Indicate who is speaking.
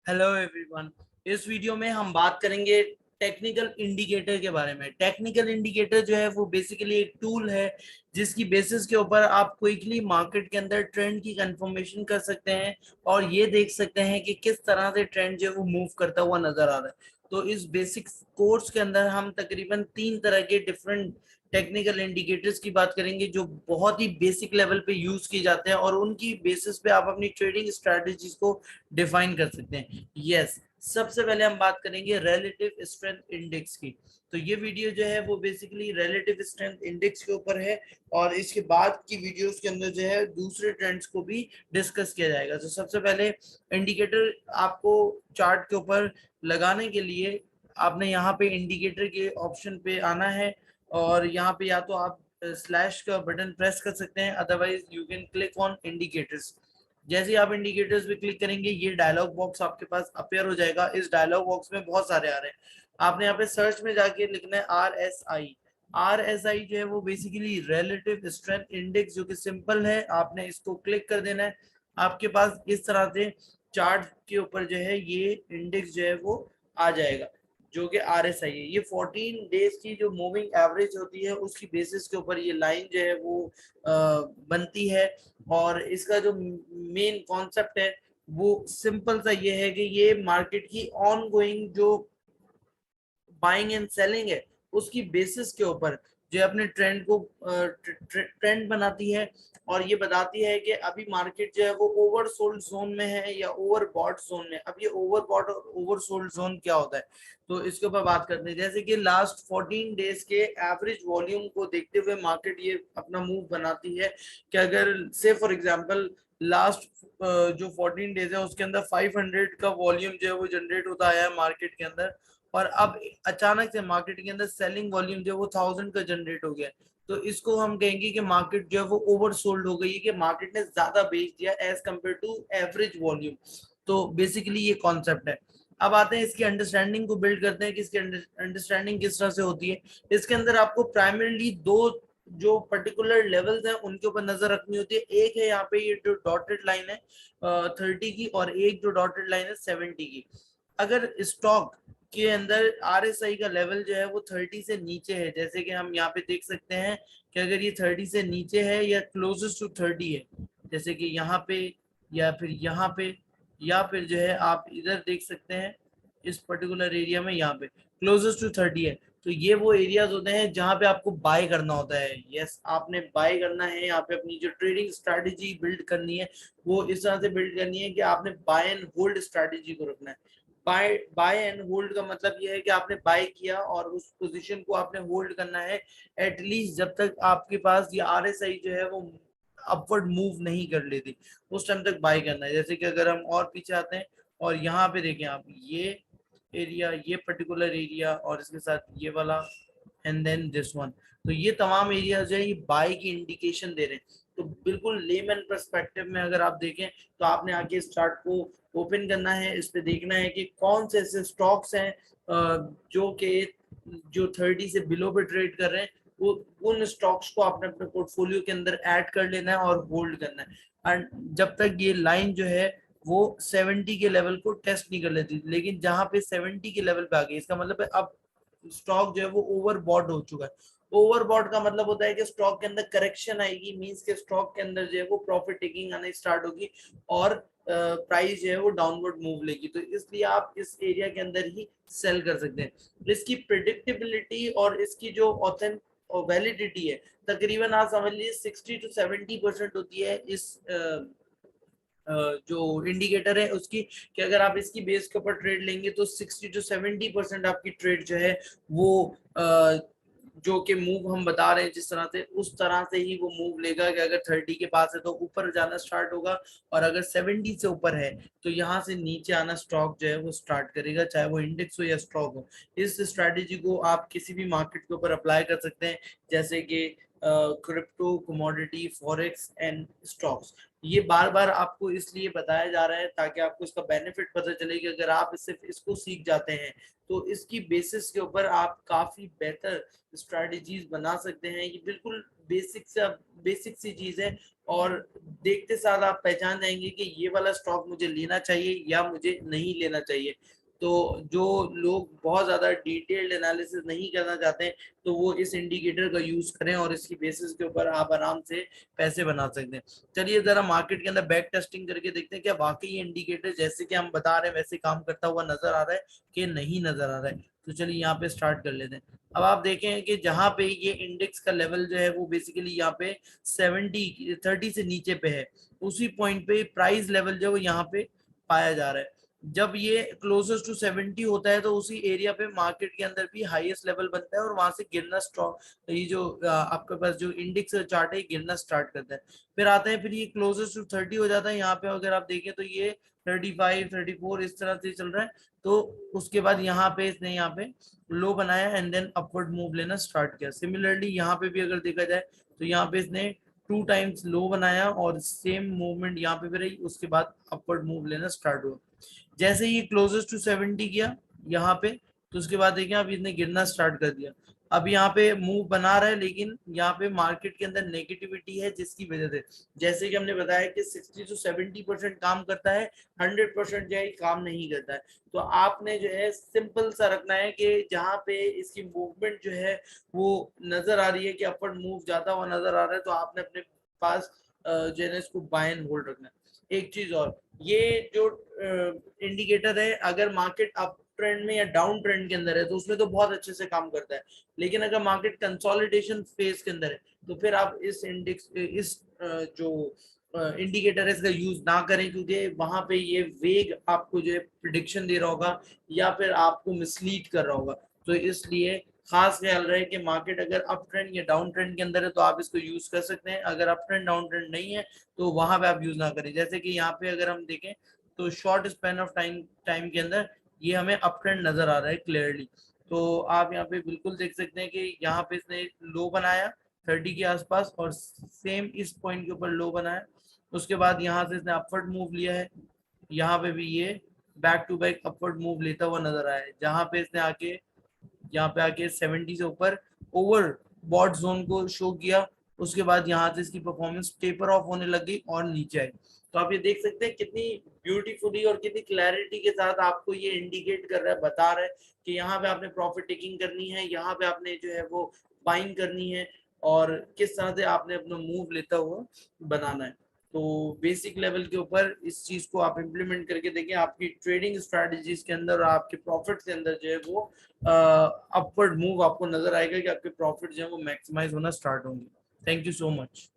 Speaker 1: Hello everyone. इस video में हम बात करेंगे टेक्निकल इंडिकेटर के बारे में। टेक्निकल इंडिकेटर जो है वो बेसिकली एक टूल है जिसकी बेसिस के ऊपर आप क्विकली मार्केट के अंदर ट्रेंड की कंफर्मेशन कर सकते हैं और ये देख सकते हैं कि किस तरह से ट्रेंड जो है वो मूव करता हुआ नजर आ रहा है। तो इस बेसिक कोर्स के अंदर हम तकरीबन 3 तरह के डिफरेंट टेक्निकल इंडिकेटर्स की बात करेंगे जो बहुत ही बेसिक लेवल पे यूज किए जाते हैं और उनकी बेसिस पे आप अपनी ट्रेडिंग स्ट्रेटजीज को डिफाइन कर सकते हैं। यस, सबसे पहले हम बात करेंगे रिलेटिव स्ट्रेंथ इंडेक्स की। तो ये वीडियो जो है वो बेसिकली रिलेटिव स्ट्रेंथ इंडेक्स के ऊपर है और इसके बाद की वीडियोस के अंदर जो है दूसरे ट्रेंड्स को भी डिस्कस किया जाएगा। तो सबसे पहले इंडिकेटर आपको चार्ट के ऊपर लगाने के लिए आपने यहाँ पे इंडिकेटर के ऑप्शन पे आना है और यहाँ पे या तो आप स्लैश का बटन प्रेस कर सकते हैं, otherwise you can click on indicators. जैसे ही आप इंडिकेटर्स पे क्लिक करेंगे ये डायलॉग बॉक्स आपके पास अपेयर हो जाएगा। इस डायलॉग बॉक्स में बहुत सारे आ रहे हैं, आपने यहाँ पे सर्च में जाके लिखना है RSI। RSI जो है वो बेसिकली रिलेटिव स्ट्रेंथ इंडेक्स, जो कि सिंपल है, आपने इसको क्लिक कर देना है। आपके पास इस तरह से चार्ट के ऊपर जो है ये इंडेक्स जो है वो आ जाएगा, जो कि RSI है। ये 14 डेज की जो मूविंग एवरेज होती है उसकी बेसिस के ऊपर ये लाइन जो है वो बनती है। और इसका जो मेन कॉन्सेप्ट है वो सिंपल सा ये है कि ये मार्केट की ऑन गोइंग जो बाइंग एंड सेलिंग है उसकी बेसिस के ऊपर जो अपने ट्रेंड को ट्रेंड बनाती है और ये बताती है कि अभी मार्केट जो है वो ओवरसोल्ड जोन में है या ओवरबॉट जोन में। अब ये ओवरबॉट और ओवरसोल्ड जोन क्या होता है तो इसके ऊपर बात करते हैं। जैसे कि लास्ट 14 डेज के एवरेज वॉल्यूम को देखते हुए मार्केट ये अपना मूव बनाती है कि अगर से फॉर एग्जांपल लास्ट जो 14 डेज है उसके अंदर 500 का वॉल्यूम जो है वो जनरेट होता आया है मार्केट के अंदर, और अब अचानक से मार्केट के अंदर सेलिंग वॉल्यूम जो है वो 1000 का जनरेट हो गया है, तो इसको हम कहेंगे कि मार्केट जो है वो ओवरसोल्ड हो गई है, कि मार्केट ने ज्यादा बेच दिया as compare to average volume. तो बेसिकली ये कॉन्सेप्ट है। अब आते हैं इसकी अंडरस्टैंडिंग को बिल्ड करते हैं कि इसकी अंडरस्टैंडिंग किस तरह से होती है। इसके अंदर आपको प्राइमरीली दो जो पर्टिकुलर लेवल्स हैं उनके ऊपर नजर रखनी होती है। एक है यहाँ पे ये जो डॉटेड लाइन है 30 की, और एक जो डॉटेड लाइन है 70 की। अगर स्टॉक के अंदर RSI का लेवल जो है वो 30 से नीचे है, जैसे कि हम यहाँ पे देख सकते हैं कि अगर ये 30 से नीचे है या क्लोजेस्ट टू 30 है, जैसे कि यहाँ पे या फिर यहाँ पे या फिर जो है आप इधर देख सकते हैं इस पर्टिकुलर एरिया में यहाँ पे क्लोजेस्ट टू 30 है, तो ये वो एरियाज होते हैं जहां पे आपको बाय करना होता है। यस, आपने बाय करना है, यहाँ पे अपनी जो ट्रेडिंग स्ट्रेटेजी बिल्ड करनी है वो इस तरह से बिल्ड करनी है कि आपने बाय एंड होल्ड स्ट्रेटेजी को रखना है। बाय बाय एंड होल्ड का मतलब ये है कि आपने बाय किया और उस पोजीशन को आपने होल्ड करना है एटलीस्ट जब तक आपके पास ये RSI जो है वो अपवर्ड मूव नहीं कर लेती, उस टाइम तक बाय करना है। जैसे कि अगर हम और पीछे आते हैं और यहाँ पे देखें आप ये एरिया, ये पर्टिकुलर एरिया और इसके साथ ये वाला एंड देन दिस वन, तो ये तमाम एरिया जो है ये बाय की इंडिकेशन दे रहे हैं। तो बिल्कुल लेमन पर्सपेक्टिव में अगर आप देखें तो आपने आगे इस चार्ट को ओपन करना है, इस पे देखना है कि कौन से ऐसे स्टॉक्स हैं जो कि जो 30 से बिलो पे ट्रेड कर रहे हैं, वो उन स्टॉक्स को आपने अपने पोर्टफोलियो के अंदर ऐड कर लेना है और होल्ड करना है। एंड जब तक ये लाइन जो है वो 70 के लेवल को टेस्ट नहीं कर लेती, लेकिन जहां पे 70 के लेवल पे आ गई इसका मतलब है अब स्टॉक जो है वो ओवरबॉट हो चुका है। ओवरबॉट का मतलब होता है कि स्टॉक के अंदर करेक्शन आएगी, मींस के स्टॉक के अंदर जो है वो प्रॉफिट टेकिंग आना स्टार्ट होगी और प्राइस जो है वो डाउनवर्ड मूव लेगी। तो इसलिए आप इस एरिया के अंदर ही सेल कर सकते हैं। इसकी प्रिडिक्टेबिलिटी और इसकी जो ऑथेंट और वैलिडिटी है तकरीबन आप समझ लीजिए 60 to 70% होती है इस जो इंडिकेटर है उसकी, कि अगर आप इसकी बेस के ऊपर ट्रेड लेंगे तो 60 to 70% आपकी ट्रेड जो है वो जो कि मूव हम बता रहे हैं जिस तरह से उस तरह से ही वो मूव लेगा कि अगर 30 के पास है तो ऊपर जाना स्टार्ट होगा, और अगर 70 से ऊपर है तो यहाँ से नीचे आना स्टॉक जो है वो स्टार्ट करेगा, चाहे वो इंडेक्स हो या स्टॉक हो। इस स्ट्रैटेजी को आप किसी भी मार्केट के ऊपर अप्लाई कर सकते हैं, जैसे कि crypto, commodity, forex and stocks. ये बार बार आपको इसलिए बताया जा रहा है ताकि आपको इसका बेनिफिट पता चले कि अगर आप सिर्फ इसको सीख जाते हैं तो इसकी बेसिस के ऊपर आप काफी बेहतर स्ट्रेटजीज बना सकते हैं। ये बिल्कुल बेसिक सी चीज है, और देखते साथ आप पहचान जाएंगे कि ये वाला स्टॉक मुझे लेना चाहिए या मुझे नहीं लेना चाहिए। तो जो लोग बहुत ज्यादा डिटेल्ड एनालिसिस नहीं करना चाहते हैं, तो वो इस इंडिकेटर का यूज करें और इसकी बेसिस के ऊपर आप आराम से पैसे बना सकते हैं। चलिए जरा मार्केट के अंदर बैक टेस्टिंग करके देखते हैं क्या वाकई ये इंडिकेटर जैसे कि हम बता रहे हैं वैसे काम करता हुआ नजर आ रहा है कि नहीं नजर आ रहा है। तो चलिए यहाँ पे स्टार्ट कर लेते हैं। अब आप देखें कि जहां पे ये इंडेक्स का लेवल जो है वो बेसिकली यहाँ पे 30 से नीचे पे है, उसी पॉइंट पे प्राइस लेवल जो है वो यहाँ पे पाया जा रहा है। जब ये क्लोजेस्ट टू 70 होता है तो उसी एरिया पे मार्केट के अंदर भी हाईएस्ट लेवल बनता है और वहां से गिरना स्टॉक, ये जो आपके पास जो इंडेक्स चार्ट है गिरना स्टार्ट करता है। फिर आते हैं, फिर ये क्लोजेस्ट टू 30 हो जाता है। यहाँ पे अगर आप देखें तो ये 35 34 इस तरह से चल रहा है। तो उसके बाद यहाँ पे इसने यहाँ पे लो बनाया एंड देन अपवर्ड मूव लेना स्टार्ट किया। सिमिलरली यहाँ पे भी अगर देखा जाए तो यहाँ पे इसने 2 टाइम्स लो बनाया और सेम मूवमेंट यहाँ पे भी रही, उसके बाद अपवर्ड मूव लेना स्टार्ट हुआ। जैसे ही क्लोजेस्ट टू 70 किया यहाँ पे, तो उसके बाद देखिए अब इसने गिरना स्टार्ट कर दिया। अब यहाँ पे मूव बना रहा है, लेकिन यहाँ पे मार्केट के अंदर नेगेटिविटी है जिसकी वजह से, जैसे कि हमने बताया कि 60 से 70% काम करता है, 100% जो है काम नहीं करता है। तो आपने जो है सिंपल सा रखना है कि जहाँ पे इसकी मूवमेंट जो है वो नजर आ रही है कि अपवर्ड मूव जाता हुआ नजर आ रहा है, तो आपने अपने पास जो है इसको बाय एंड होल्ड रखना है। एक चीज और, ये जो इंडिकेटर है अगर मार्केट अप ट्रेंड में या डाउन ट्रेंड के अंदर है तो उसमें तो बहुत अच्छे से काम करता है, लेकिन अगर मार्केट कंसोलिडेशन फेज के अंदर है तो फिर आप इस इंडेक्स इस जो इंडिकेटर है इसका यूज ना करें, क्योंकि वहां पे ये वेग आपको जो है प्रिडिक्शन दे रहा होगा या फिर आपको मिसलीड कर रहा होगा। तो इसलिए खास ख्याल रहे कि मार्केट अगर अप ट्रेंड या डाउन ट्रेंड के अंदर है तो आप इसको यूज कर सकते हैं, अगर अप ट्रेंड डाउन ट्रेंड नहीं है तो वहां पे आप यूज ना करें। जैसे कि यहाँ पे अगर हम देखें तो शॉर्ट स्पैन ऑफ टाइम के अंदर ये हमें अप ट्रेंड नजर आ रहा है क्लियरली। तो आप यहाँ पे बिल्कुल देख सकते हैं कि यहाँ पे इसने लो बनाया 30 के आसपास और सेम इस पॉइंट के ऊपर लो बनाया। उसके बाद यहाँ से इसने अपवर्ड मूव लिया है, यहाँ पे भी ये back to back upward move लेता हुआ नजर आया है, जहाँ पे इसने आके यहाँ पे आके 70 से ऊपर ओवर बॉट जोन को शो किया। उसके बाद यहाँ से इसकी परफॉर्मेंस टेपर ऑफ होने लगी और नीचे आई। तो आप ये देख सकते हैं कितनी ब्यूटीफुली और कितनी क्लैरिटी के साथ आपको ये इंडिकेट कर रहा है, बता रहा है कि यहाँ पे आपने प्रॉफिट टेकिंग करनी है, यहाँ पे आपने जो है वो बाइंग करनी है और किस तरह से आपने अपना मूव लेता हुआ बनाना है। तो बेसिक लेवल के ऊपर इस चीज को आप इम्प्लीमेंट करके देखें, आपकी ट्रेडिंग स्ट्रेटजीज के अंदर और आपके प्रॉफिट के अंदर जो है वो अपवर्ड मूव आपको नजर आएगा कि आपके प्रॉफिट जो है वो मैक्सिमाइज होना स्टार्ट होंगे। Thank you so much.